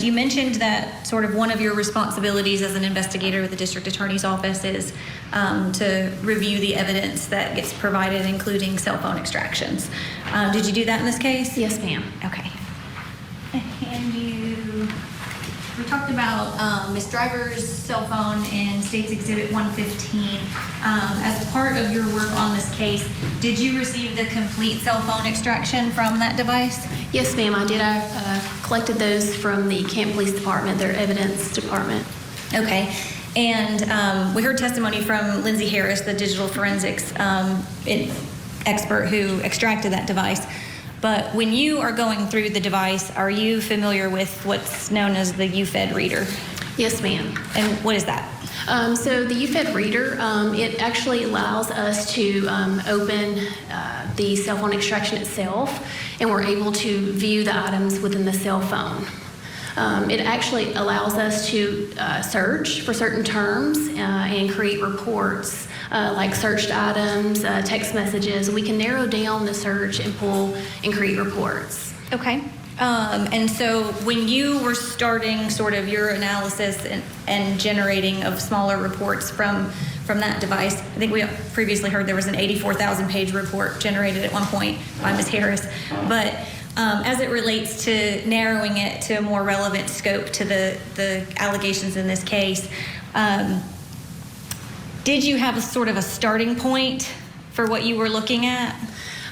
you mentioned that sort of one of your responsibilities as an investigator with the district attorney's office is to review the evidence that gets provided, including cell phone extractions. Did you do that in this case? Yes, ma'am. Okay. And we talked about Ms. Driver's cell phone in State's Exhibit 115. As part of your work on this case, did you receive the complete cell phone extraction from that device? Yes, ma'am, I did. I collected those from the Camp Police Department, their evidence department. Okay. And we heard testimony from Lindsay Harris, the digital forensics expert who extracted that device. But when you are going through the device, are you familiar with what's known as the UFED reader? Yes, ma'am. And what is that? So the UFED reader, it actually allows us to open the cell phone extraction itself, and we're able to view the items within the cell phone. It actually allows us to search for certain terms and create reports like searched items, text messages. We can narrow down the search and pull and create reports. Okay. And so when you were starting sort of your analysis and generating of smaller reports from that device, I think we previously heard there was an 84,000 page report generated at one point by Ms. Harris. But as it relates to narrowing it to a more relevant scope to the allegations in this case, did you have a sort of a starting point for what you were looking at?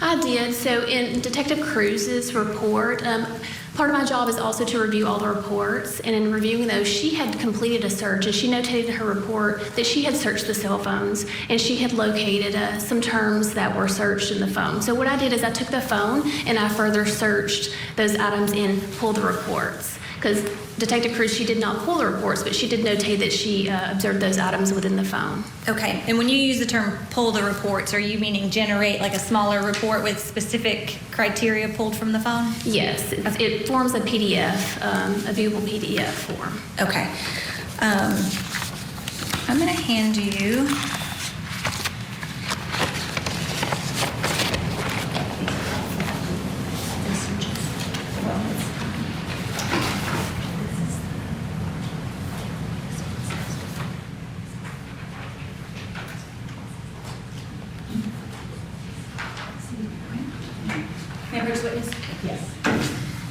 I did. So in Detective Cruz's report, part of my job is also to review all the reports. And in reviewing those, she had completed a search, and she notated in her report that she had searched the cell phones, and she had located some terms that were searched in the phone. So what I did is I took the phone and I further searched those items and pulled the reports. Because Detective Cruz, she did not pull the reports, but she did notate that she observed those items within the phone. Okay, and when you use the term pull the reports, are you meaning generate like a smaller report with specific criteria pulled from the phone? Yes, it forms a PDF, a viewable PDF form. Okay. I'm going to hand you Members witness? Yes. I'm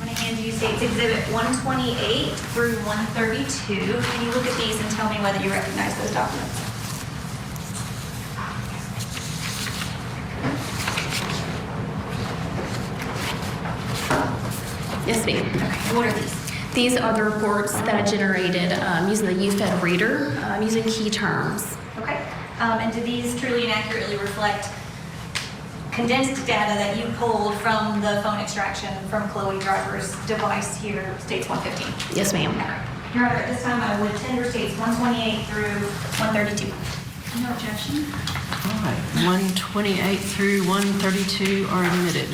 going to hand you State's Exhibit 128 through 132. Can you look at these and tell me whether you recognize those documents? Yes, ma'am. Okay. What are these? These are the reports that I generated using the UFED reader, using key terms. Okay. And do these truly and accurately reflect condensed data that you pulled from the phone extraction from Chloe Driver's device here, States 115? Yes, ma'am. Your Honor, at this time I would tender States 128 through 132. No objection. All right, 128 through 132 are admitted.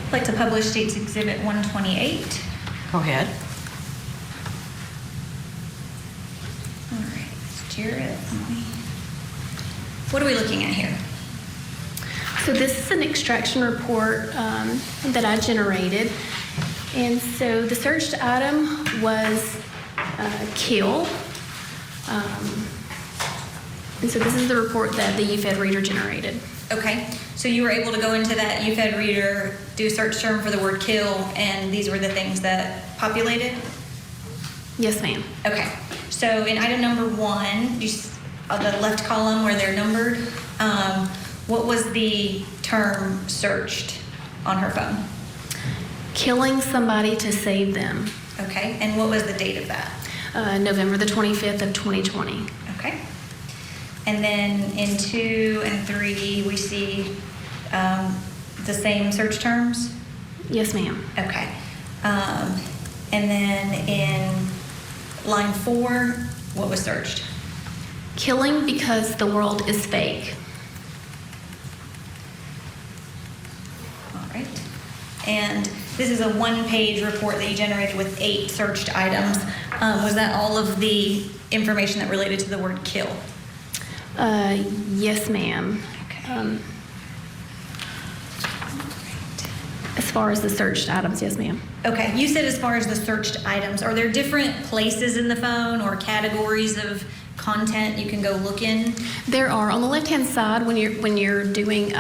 I'd like to publish State's Exhibit 128. Go ahead. All right, Ms. Jarrett. What are we looking at here? So this is an extraction report that I generated. And so the searched item was kill. And so this is the report that the UFED reader generated. Okay, so you were able to go into that UFED reader, do a search term for the word kill, and these were the things that populated? Yes, ma'am. Okay, so in item number 1, the left column where they're numbered, what was the term searched on her phone? Killing somebody to save them. Okay, and what was the date of that? November the 25th of 2020. Okay. And then in 2 and 3, we see the same search terms? Yes, ma'am. Okay. And then in line 4, what was searched? Killing because the world is fake. All right. And this is a 1-page report that you generated with 8 searched items. Was that all of the information that related to the word kill? Yes, ma'am. Okay. As far as the searched items, yes, ma'am. Okay, you said as far as the searched items, are there different places in the phone or categories of content you can go look in? There are on the left-hand side when you're doing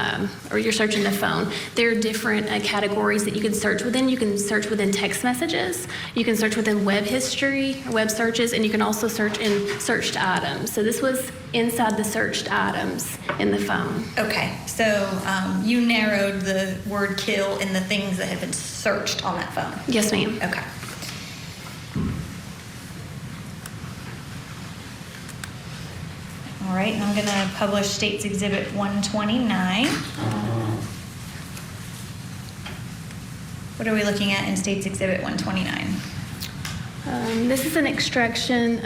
or you're searching the phone. There are different categories that you can search within. You can search within text messages. You can search within web history, web searches, and you can also search in searched items. So this was inside the searched items in the phone. Okay, so you narrowed the word kill in the things that had been searched on that phone. Yes, ma'am. Okay. All right, I'm going to publish State's Exhibit 129. What are we looking at in State's Exhibit 129? This is an extraction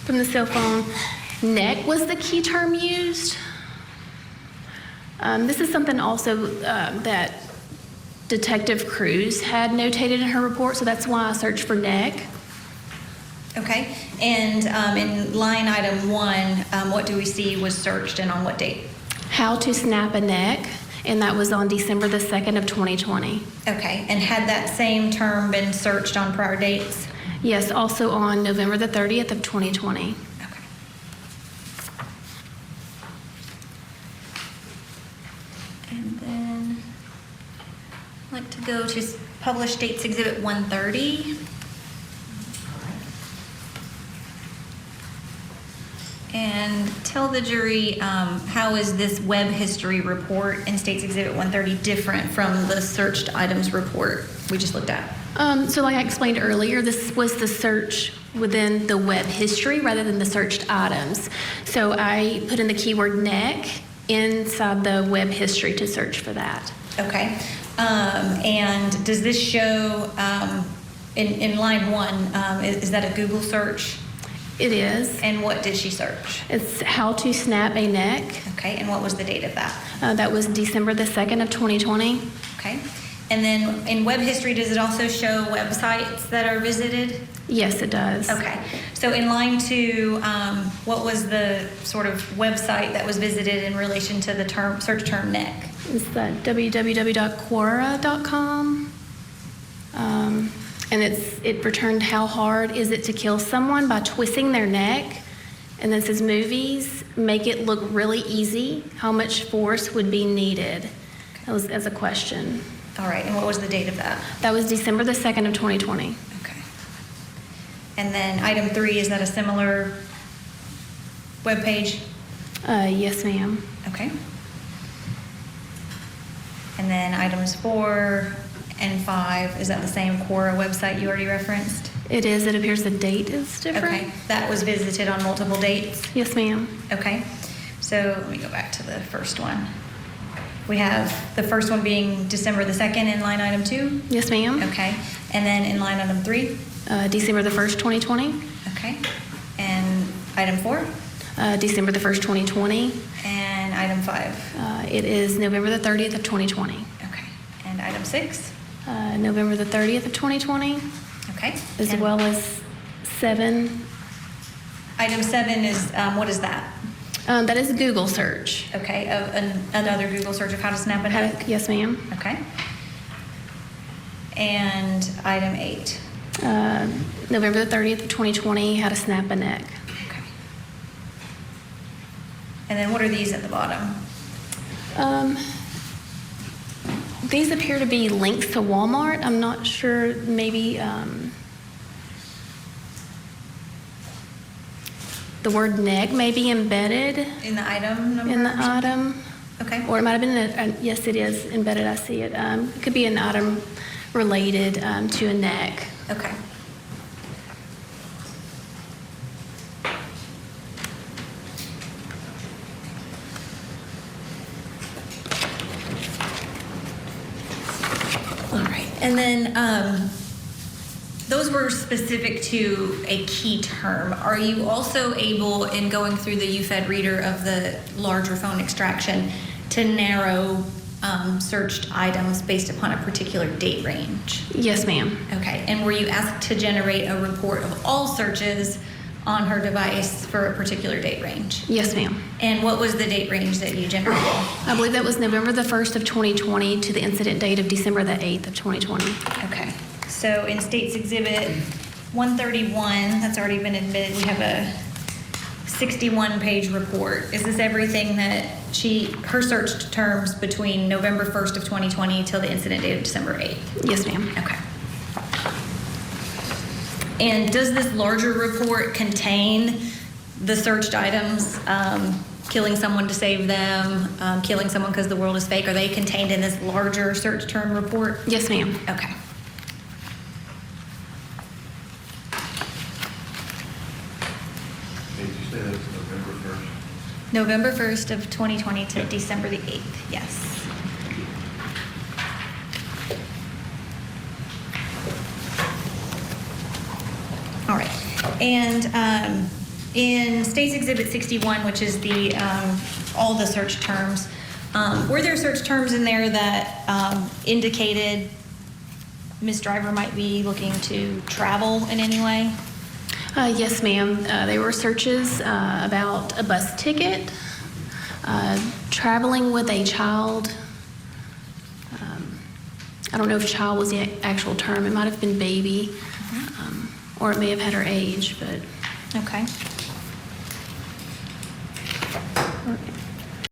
from the cell phone. Neck was the key term used. This is something also that Detective Cruz had notated in her report, so that's why I searched for neck. Okay, and in line item 1, what do we see was searched and on what date? How to snap a neck, and that was on December the 2nd of 2020. Okay, and had that same term been searched on prior dates? Yes, also on November the 30th of 2020. Okay. And then I'd like to go to publish State's Exhibit 130. And tell the jury how is this web history report in State's Exhibit 130 different from the searched items report we just looked at? So like I explained earlier, this was the search within the web history rather than the searched items. So I put in the keyword neck inside the web history to search for that. Okay. And does this show in line 1, is that a Google search? It is. And what did she search? It's how to snap a neck. Okay, and what was the date of that? That was December the 2nd of 2020. Okay. And then in web history, does it also show websites that are visited? Yes, it does. Okay. So in line 2, what was the sort of website that was visited in relation to the term search term neck? It's the www.quora.com. And it returned how hard is it to kill someone by twisting their neck. And then it says movies, make it look really easy. How much force would be needed? That was as a question. All right. And what was the date of that? That was December the 2nd of 2020. Okay. And then item 3, is that a similar web page? Yes, ma'am. Okay. And then items 4 and 5, is that the same Quora website you already referenced? It is. It appears the date is different. Okay. That was visited on multiple dates? Yes, ma'am. Okay. So let me go back to the first one. We have the first one being December the 2nd in line item 2? Yes, ma'am. Okay. And then in line item 3? December the 1st, 2020. Okay. And item 4? December the 1st, 2020. And item 5? It is November the 30th of 2020. Okay. And item 6? November the 30th of 2020, Okay. as And well as 7. Item 7 is, what is that? That is Google search. Okay. Another Google search of how to snap a neck? Yes, ma'am. Okay. And item 8? November the 30th of 2020, how to snap a neck. Okay. And then what are these at the bottom? These appear to be links to Walmart. I'm not sure, maybe the word neck may be embedded In the item number? in the or something? item. Okay. Or it might have been, yes, it is embedded. I see it. It could be an item related to a neck. Okay. All right. And then those were specific to a key term. Are you also able, in going through the UFED reader of the larger phone extraction, to narrow searched items based upon a particular date range? Yes, ma'am. Okay. And were you asked to generate a report of all searches on her device for a particular date range. Yes, ma'am. And what was the date range that you generated? I believe that was November the 1st of 2020 to the incident date of December the 8th of 2020. Okay. So in State's Exhibit 131, that's already been admitted, we have a 61-page report. Is this everything that her searched terms between November 1st of 2020 till the incident date of December 8th? Yes, ma'am. Okay. And does this larger report contain the searched items, killing someone to save them, killing someone because the world is fake? Are they contained in this larger search term report? Yes, ma'am. Okay. Did you say that's November 1st? November 1st of 2020 to December the 8th, yes. All right. And in State's Exhibit 61, which is the all the search terms, were there search terms in there that indicated Ms. Driver might be looking to travel in any way? Yes, ma'am. They were searches about a bus ticket, traveling with a child. I don't know if child was the actual term. It might have been baby, or it may have had her age, but. Okay.